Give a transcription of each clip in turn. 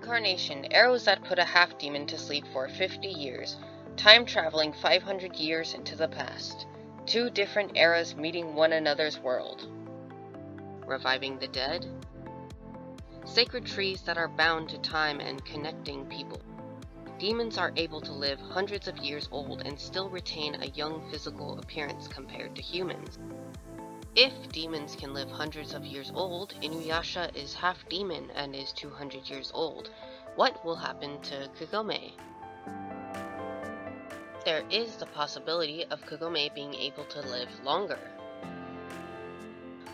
Reincarnation, arrows that put a half-demon to sleep for 50 years, time traveling 500 years into the past. Two different eras meeting one another's world. Reviving the dead. Sacred trees that are bound to time and connecting people. Demons are able to live hundreds of years old and still retain a young physical appearance compared to humans. If demons can live hundreds of years old, InuYasha is half demon and is 200 years old. What will happen to Kagome? There is the possibility of Kagome being able to live longer.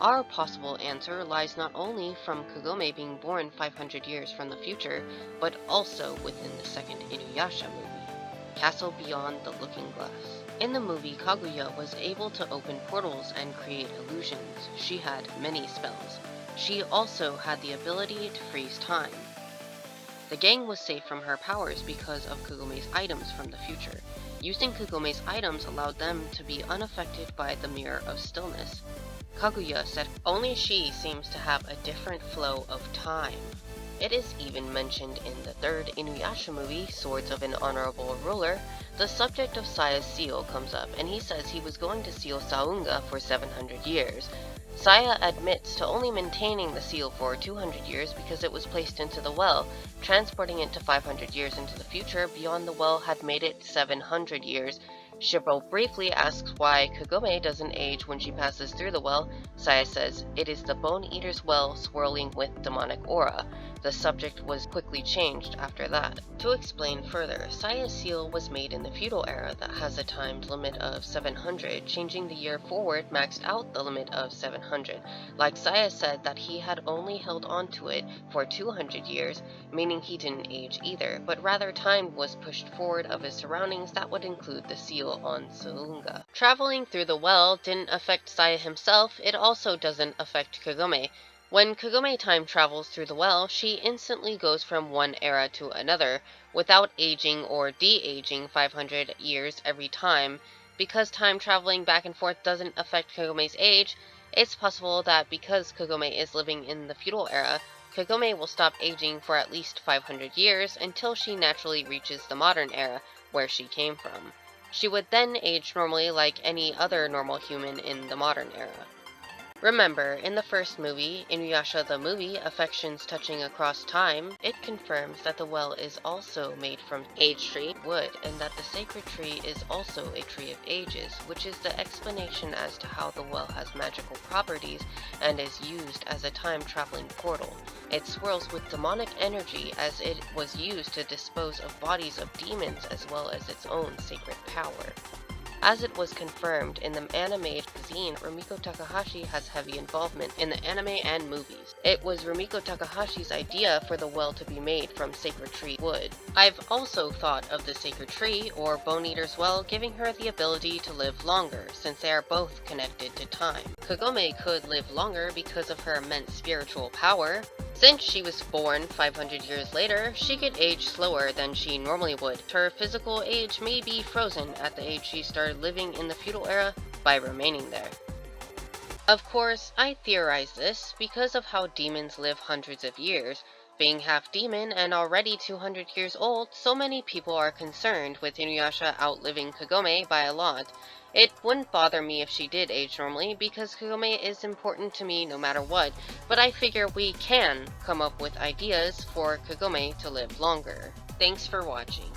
Our possible answer lies not only from Kagome being born 500 years from the future, but also within the second InuYasha movie, Castle Beyond the Looking Glass. In the movie, Kaguya was able to open portals and create illusions. She had many spells. She also had the ability to freeze time. The gang was safe from her powers because of Kagome's items from the future. Using Kagome's items allowed them to be unaffected by the Mirror of Stillness. Kaguya said only she seems to have a different flow of time. It is even mentioned in the third InuYasha movie, Swords of an Honorable Ruler. The subject of Saya's seal comes up, and he says he was going to seal Saunga for 700 years. Saya admits to only maintaining the seal for 200 years because it was placed into the well. Transporting it to 500 years into the future beyond the well had made it 700 years. Shippo briefly asks why Kagome doesn't age when she passes through the well. Saya says, "It is the Bone Eater's well swirling with demonic aura." The subject was quickly changed after that. To explain further, Saya's seal was made in the feudal era that has a timed limit of 700, changing the year forward maxed out the limit of 700. Like Saya said that he had only held on to it for 200 years, meaning he didn't age either, but rather time was pushed forward of his surroundings that would include the seal on Saunga. Traveling through the well didn't affect Saya himself, it also doesn't affect Kagome. When Kagome time travels through the well, she instantly goes from one era to another, without aging or de-aging 500 years every time. Because time traveling back and forth doesn't affect Kagome's age, it's possible that because Kagome is living in the feudal era, Kagome will stop aging for at least 500 years until she naturally reaches the modern era, where she came from. She would then age normally like any other normal human in the modern era. Remember, in the first movie, InuYasha the movie, Affections Touching Across Time, it confirms that the well is also made from age tree wood, and that the sacred tree is also a tree of ages, which is the explanation as to how the well has magical properties and is used as a time-traveling portal. It swirls with demonic energy as it was used to dispose of bodies of demons as well as its own sacred power. As it was confirmed in the anime magazine, Rumiko Takahashi has heavy involvement in the anime and movies. It was Rumiko Takahashi's idea for the well to be made from sacred tree wood. I've also thought of the sacred tree, or Bone Eater's well, giving her the ability to live longer, since they are both connected to time. Kagome could live longer because of her immense spiritual power. Since she was born 500 years later, she could age slower than she normally would. Her physical age may be frozen at the age she started living in the feudal era by remaining there. Of course, I theorize this because of how demons live hundreds of years. Being half demon and already 200 years old, so many people are concerned with InuYasha outliving Kagome by a lot. It wouldn't bother me if she did age normally, because Kagome is important to me no matter what, but I figure we can come up with ideas for Kagome to live longer. Thanks for watching.